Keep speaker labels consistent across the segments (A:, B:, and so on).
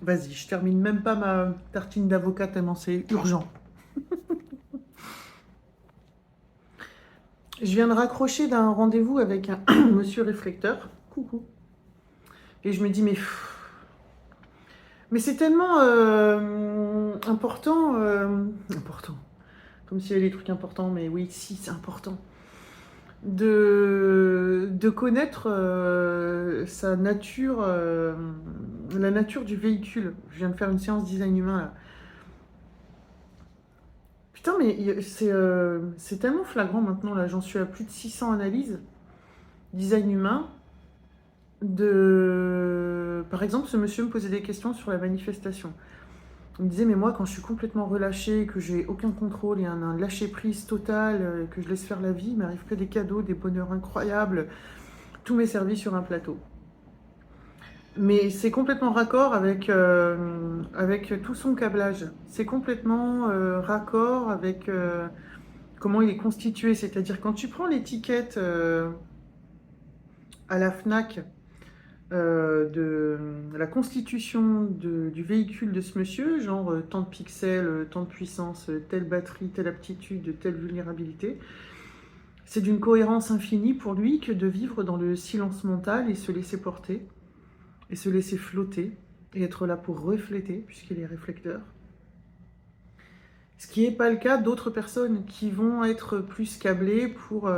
A: Vas-y, je termine même pas ma tartine d'avocat tellement c'est urgent. Je viens de raccrocher d'un rendez-vous avec un monsieur réflecteur. Coucou. Et je me dis, mais c'est tellement important. Important. Comme s'il y avait des trucs importants, mais oui, si, c'est important. De connaître sa nature, la nature du véhicule. Je viens de faire une séance design humain là. Putain, mais c'est tellement flagrant maintenant, là, j'en suis à plus de 600 analyses, design humain, Par exemple, ce monsieur me posait des questions sur la manifestation. Il me disait, mais moi, quand je suis complètement relâché, que j'ai aucun contrôle et un lâcher-prise total, que je laisse faire la vie, il m'arrive que des cadeaux, des bonheurs incroyables, tout m'est servi sur un plateau. Mais c'est complètement raccord avec tout son câblage. C'est complètement raccord avec comment il est constitué. C'est-à-dire quand tu prends l'étiquette à la FNAC de la constitution du véhicule de ce monsieur, genre tant de pixels, tant de puissance, telle batterie, telle aptitude, telle vulnérabilité, c'est d'une cohérence infinie pour lui que de vivre dans le silence mental et se laisser porter, et se laisser flotter, et être là pour refléter, puisqu'il est réflecteur. Ce qui n'est pas le cas d'autres personnes qui vont être plus câblées pour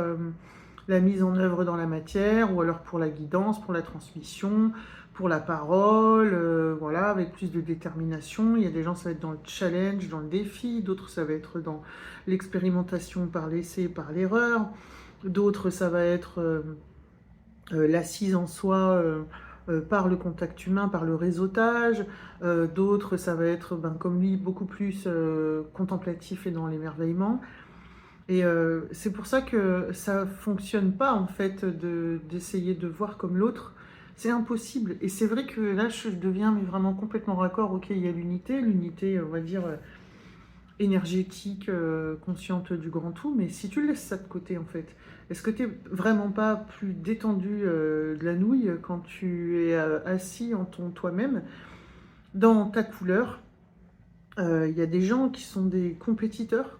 A: la mise en œuvre dans la matière, ou alors pour la guidance, pour la transmission, pour la parole, voilà, avec plus de détermination. Il y a des gens, ça va être dans le challenge, dans le défi, d'autres, ça va être dans l'expérimentation par l'essai, par l'erreur, d'autres, ça va être l'assise en soi par le contact humain, par le réseautage, d'autres, ça va être, comme lui, beaucoup plus contemplatif et dans l'émerveillement. Et c'est pour ça que ça fonctionne pas, en fait, d'essayer de voir comme l'autre. C'est impossible. Et c'est vrai que là, je deviens mais vraiment complètement raccord. Ok, il y a l'unité, on va dire, énergétique, consciente du grand tout. Mais si tu laisses ça de côté, en fait, est-ce que tu n'es vraiment pas plus détendu de la nouille quand tu es assis en ton toi-même, dans ta couleur? Il y a des gens qui sont des compétiteurs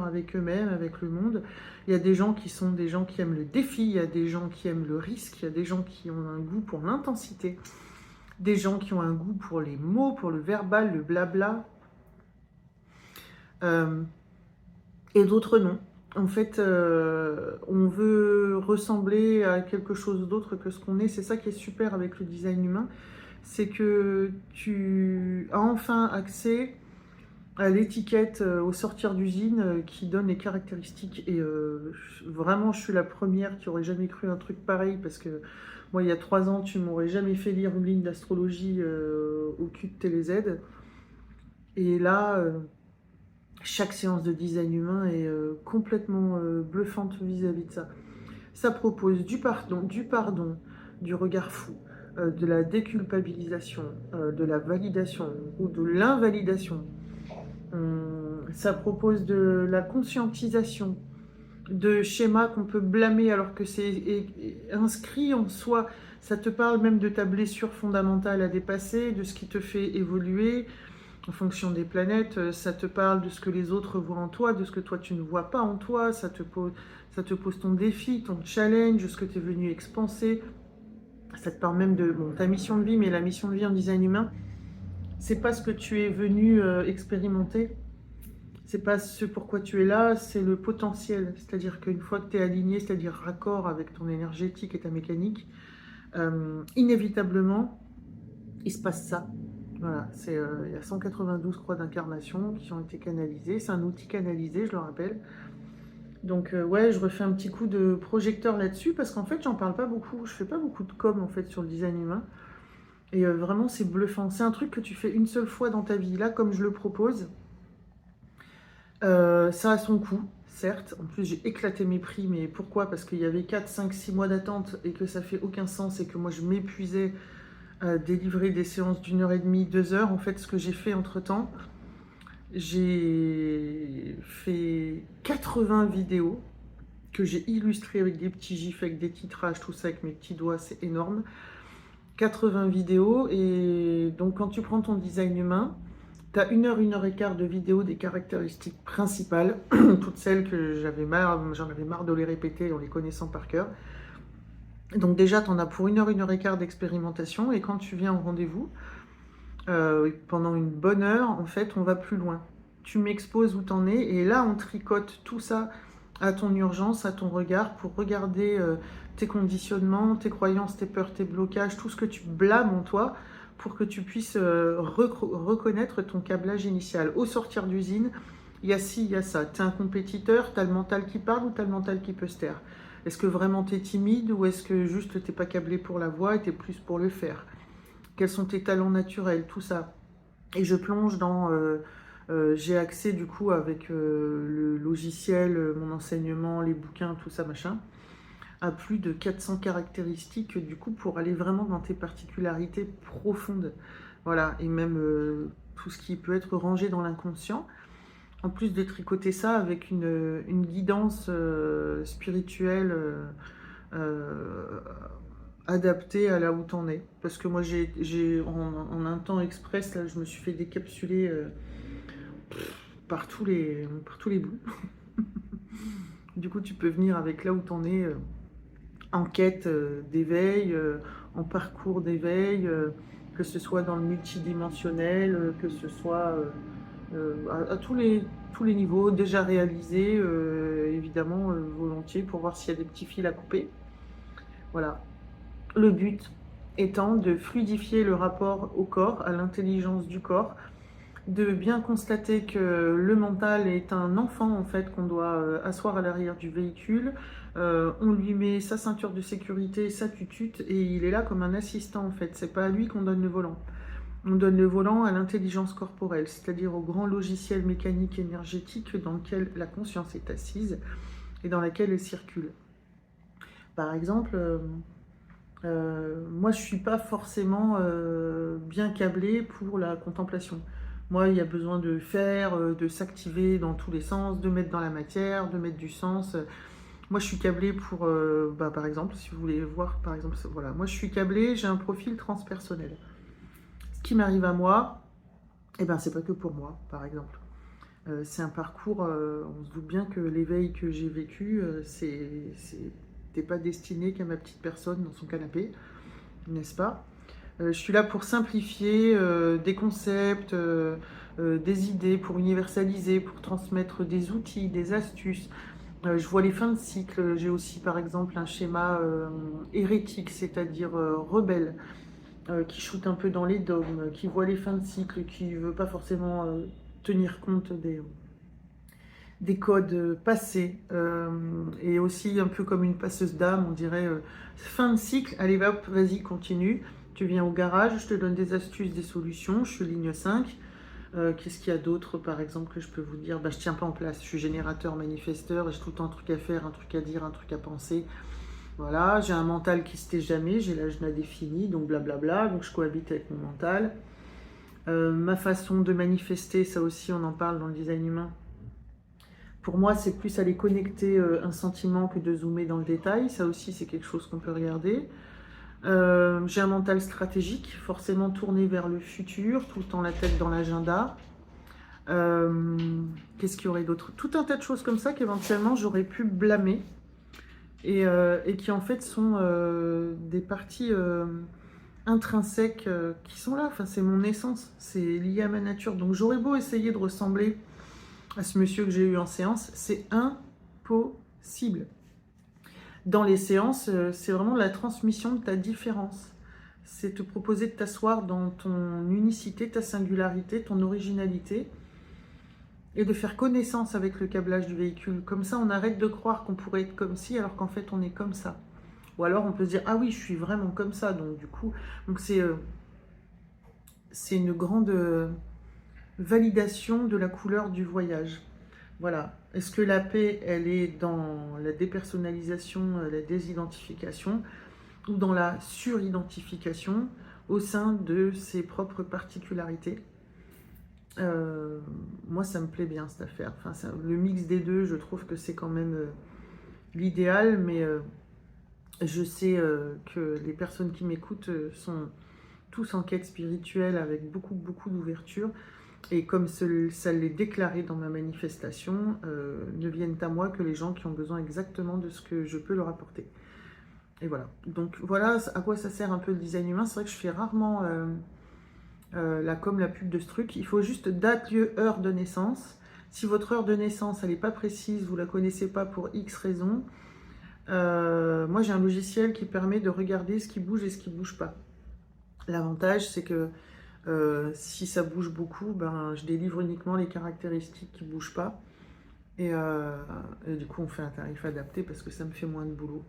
A: avec eux-mêmes, avec le monde. Il y a des gens qui sont des gens qui aiment le défi, il y a des gens qui aiment le risque, il y a des gens qui ont un goût pour l'intensité, des gens qui ont un goût pour les mots, pour le verbal, le blabla, euh, et d'autres non. En fait, on veut ressembler à quelque chose d'autre que ce qu'on est. C'est ça qui est super avec le design humain, c'est que tu as enfin accès à l'étiquette au sortir d'usine qui donne les caractéristiques. Et vraiment, je suis la première qui aurait jamais cru un truc pareil, parce que moi, il y a 3 ans, tu m'aurais jamais fait lire une ligne d'astrologie au cul de TéléZ. Et là, chaque séance de design humain est complètement bluffante vis-à-vis de ça. Ça propose du pardon, du regard fou, de la déculpabilisation, de la validation ou de l'invalidation. Ça propose de la conscientisation, de schémas qu'on peut blâmer alors que c'est inscrit en soi. Ça te parle même de ta blessure fondamentale à dépasser, de ce qui te fait évoluer en fonction des planètes. Ça te parle de ce que les autres voient en toi, de ce que toi tu ne vois pas en toi. Ça te pose ton défi, ton challenge, ce que tu es venu expanser. Ça te parle même de ta mission de vie, mais la mission de vie en design humain, c'est pas ce que tu es venu expérimenter. C'est pas ce pourquoi tu es là, c'est le potentiel. C'est-à-dire qu'une fois que tu es aligné, c'est-à-dire raccord avec ton énergétique et ta mécanique, inévitablement, il se passe ça. Voilà, il y a 192 croix d'incarnation qui ont été canalisées. C'est un outil canalisé, je le rappelle. Donc ouais, je refais un petit coup de projecteur là-dessus, parce qu'en fait, j'en parle pas beaucoup. Je fais pas beaucoup de com en fait sur le design humain. Et vraiment, c'est bluffant. C'est un truc que tu fais une seule fois dans ta vie. Là, comme je le propose, ça a son coût, certes. En plus, j'ai éclaté mes prix. Mais pourquoi? Parce qu'il y avait 4, 5, 6 mois d'attente et que ça fait aucun sens et que moi, je m'épuisais à délivrer des séances d'1h30, 2 heures. En fait, ce que j'ai fait entre-temps, j'ai fait 80 vidéos que j'ai illustrées avec des petits gifs, avec des titrages, tout ça avec mes petits doigts, c'est énorme. 80 vidéos. Et donc, quand tu prends ton design humain, tu as 1 heure et quart de vidéo des caractéristiques principales, toutes celles que j'en avais marre de les répéter en les connaissant par cœur. Donc déjà, tu en as pour 1 heure et quart d'expérimentation. Et quand tu viens au rendez-vous, pendant une bonne heure, en fait, on va plus loin. Tu m'exposes où tu en es, et là, on tricote tout ça à ton urgence, à ton regard, pour regarder tes conditionnements, tes croyances, tes peurs, tes blocages, tout ce que tu blâmes en toi, pour que tu puisses reconnaître ton câblage initial. Au sortir d'usine, il y a ci, il y a ça. Tu es un compétiteur, tu as le mental qui parle ou tu as le mental qui peut se taire. Est-ce que vraiment tu es timide, ou est-ce que juste tu n'es pas câblé pour la voix et tu es plus pour le faire? Quels sont tes talents naturels, tout ça. Et je plonge dans... j'ai accès du coup avec le logiciel, mon enseignement, les bouquins, tout ça, machin, à plus de 400 caractéristiques du coup pour aller vraiment dans tes particularités profondes. Voilà, et même tout ce qui peut être rangé dans l'inconscient. En plus de tricoter ça avec une guidance spirituelle euh, adapté à là où t'en es. Parce que moi, en un temps express, là, je me suis fait décapsuler par tous les bouts. Du coup, tu peux venir avec là où t'en es, en quête d'éveil, en parcours d'éveil, que ce soit dans le multidimensionnel, que ce soit à tous les niveaux, déjà réalisés, évidemment, volontiers, pour voir s'il y a des petits fils à couper. Voilà. Le but étant de fluidifier le rapport au corps, à l'intelligence du corps, de bien constater que le mental est un enfant en fait qu'on doit asseoir à l'arrière du véhicule. On lui met sa ceinture de sécurité, sa tutute, et il est là comme un assistant en fait. C'est pas à lui qu'on donne le volant. On donne le volant à l'intelligence corporelle, c'est-à-dire au grand logiciel mécanique énergétique dans lequel la conscience est assise et dans laquelle elle circule. Par exemple, moi, je suis pas forcément bien câblée pour la contemplation. Moi, il y a besoin de faire, de s'activer dans tous les sens, de mettre dans la matière, de mettre du sens. Moi, je suis câblée pour, par exemple, si vous voulez voir, par exemple, voilà, moi, je suis câblée, j'ai un profil transpersonnel. Ce qui m'arrive à moi, eh ben, c'est pas que pour moi, par exemple. C'est un parcours, on se doute bien que l'éveil que j'ai vécu, c'était pas destiné qu'à ma petite personne dans son canapé, n'est-ce pas? Je suis là pour simplifier des concepts, des idées, pour universaliser, pour transmettre des outils, des astuces. Je vois les fins de cycle. J'ai aussi, par exemple, un schéma hérétique, c'est-à-dire rebelle, qui shoot un peu dans les dogmes, qui voit les fins de cycle, qui ne veut pas forcément tenir compte des codes passés, et aussi un peu comme une passeuse d'âme, on dirait fin de cycle, allez hop, vas-y, continue. Tu viens au garage, je te donne des astuces, des solutions, je suis ligne 5. Qu'est-ce qu'il y a d'autre, par exemple, que je peux vous dire? Je tiens pas en place, je suis générateur, manifesteur, j'ai tout le temps un truc à faire, un truc à dire, un truc à penser. Voilà, j'ai un mental qui se tait jamais, j'ai l'agenda défini, donc blablabla, donc je cohabite avec mon mental. Ma façon de manifester, ça aussi, on en parle dans le design humain. Pour moi, c'est plus aller connecter un sentiment que de zoomer dans le détail. Ça aussi, c'est quelque chose qu'on peut regarder. J'ai un mental stratégique, forcément tourné vers le futur, tout le temps la tête dans l'agenda. Qu'est-ce qu'il y aurait d'autre? Tout un tas de choses comme ça qu'éventuellement j'aurais pu blâmer et qui en fait sont des parties intrinsèques qui sont là. Enfin, c'est mon essence, c'est lié à ma nature. Donc j'aurais beau essayer de ressembler à ce monsieur que j'ai eu en séance, c'est impossible. Dans les séances, c'est vraiment la transmission de ta différence. C'est te proposer de t'asseoir dans ton unicité, ta singularité, ton originalité, et de faire connaissance avec le câblage du véhicule. Comme ça, on arrête de croire qu'on pourrait être comme ci, alors qu'en fait, on est comme ça. Ou alors, on peut se dire, ah oui, je suis vraiment comme ça. Donc, du coup, c'est une grande validation de la couleur du voyage. Voilà. Est-ce que la paix, elle est dans la dépersonnalisation, la désidentification, ou dans la suridentification au sein de ses propres particularités? Moi, ça me plaît bien cette affaire. Enfin, le mix des deux, je trouve que c'est quand même l'idéal, mais Je sais que les personnes qui m'écoutent sont tous en quête spirituelle avec beaucoup, beaucoup d'ouverture. Et comme ça l'est déclaré dans ma manifestation, ne viennent à moi que les gens qui ont besoin exactement de ce que je peux leur apporter. Et voilà. Donc voilà à quoi ça sert un peu le design humain. C'est vrai que je fais rarement la com, la pub de ce truc. Il faut juste date, lieu, heure de naissance. Si votre heure de naissance, elle n'est pas précise, vous ne la connaissez pas pour X raisons, moi j'ai un logiciel qui permet de regarder ce qui bouge et ce qui ne bouge pas. L'avantage, c'est que si ça bouge beaucoup, ben, je délivre uniquement les caractéristiques qui ne bougent pas. Et du coup, on fait un tarif adapté parce que ça me fait moins de boulot.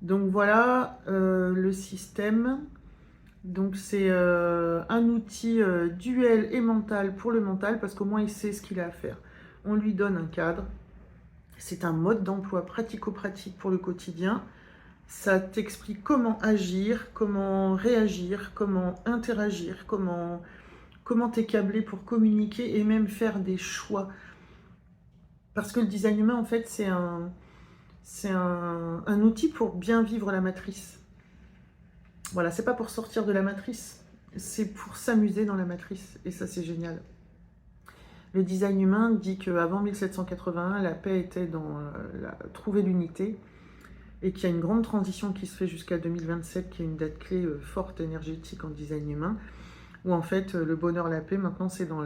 A: Donc voilà le système. Donc c'est un outil duel et mental pour le mental parce qu'au moins il sait ce qu'il a à faire. On lui donne un cadre. C'est un mode d'emploi pratico-pratique pour le quotidien. Ça t'explique comment agir, comment réagir, comment interagir, comment t'es câblé pour communiquer et même faire des choix. Parce que le design humain, en fait, c'est un outil pour bien vivre la matrice. Voilà, c'est pas pour sortir de la matrice, c'est pour s'amuser dans la matrice. Et ça, c'est génial. Le design humain dit qu'avant 1781, la paix était dans trouver l'unité. Et qu'il y a une grande transition qui se fait jusqu'à 2027, qui est une date clé forte, énergétique en design humain, où en fait le bonheur, la paix, maintenant c'est dans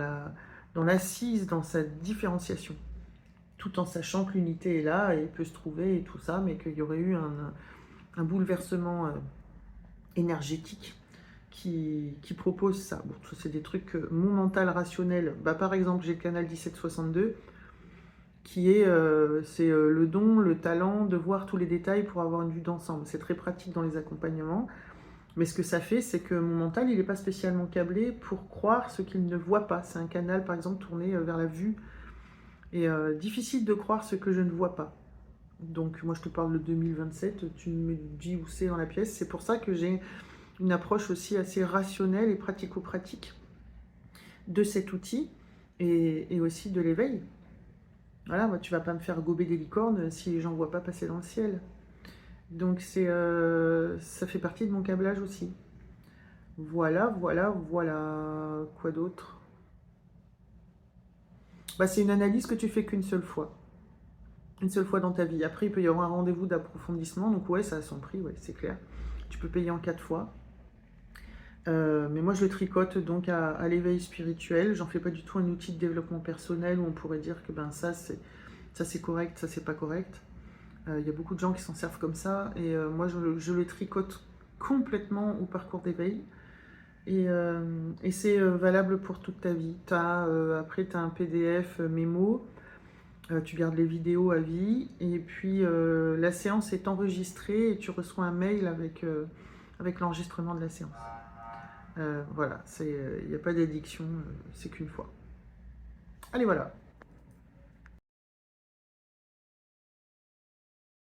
A: l'assise, dans sa différenciation, tout en sachant que l'unité est là et peut se trouver et tout ça, mais qu'il y aurait eu un bouleversement énergétique qui propose ça. Bon, c'est des trucs que mon mental rationnel, par exemple j'ai le canal 1762, qui est le don, le talent de voir tous les détails pour avoir une vue d'ensemble. C'est très pratique dans les accompagnements, mais ce que ça fait, c'est que mon mental, il n'est pas spécialement câblé pour croire ce qu'il ne voit pas. C'est un canal, par exemple, tourné vers la vue, et difficile de croire ce que je ne vois pas. Donc moi, je te parle de 2027, tu me dis où c'est dans la pièce. C'est pour ça que j'ai une approche aussi assez rationnelle et pratico-pratique de cet outil, et aussi de l'éveil. Voilà, moi, tu vas pas me faire gober des licornes si les gens ne voient pas passer dans le ciel. Donc ça fait partie de mon câblage aussi. Voilà, voilà, voilà. Quoi d'autre? C'est une analyse que tu fais qu'une seule fois. Une seule fois dans ta vie. Après, il peut y avoir un rendez-vous d'approfondissement. Donc ouais, ça a son prix, ouais, c'est clair. Tu peux payer en 4 fois. Mais moi, je le tricote donc à l'éveil spirituel. J'en fais pas du tout un outil de développement personnel où on pourrait dire que ça c'est correct, ça c'est pas correct. Il y a beaucoup de gens qui s'en servent comme ça. Et moi, je le tricote complètement au parcours d'éveil. Et c'est valable pour toute ta vie. Après, tu as un PDF mémo. Tu gardes les vidéos à vie. Et puis, la séance est enregistrée et tu reçois un mail avec l'enregistrement de la séance. Voilà, il n'y a pas d'addiction, c'est qu'une fois. Allez, voilà.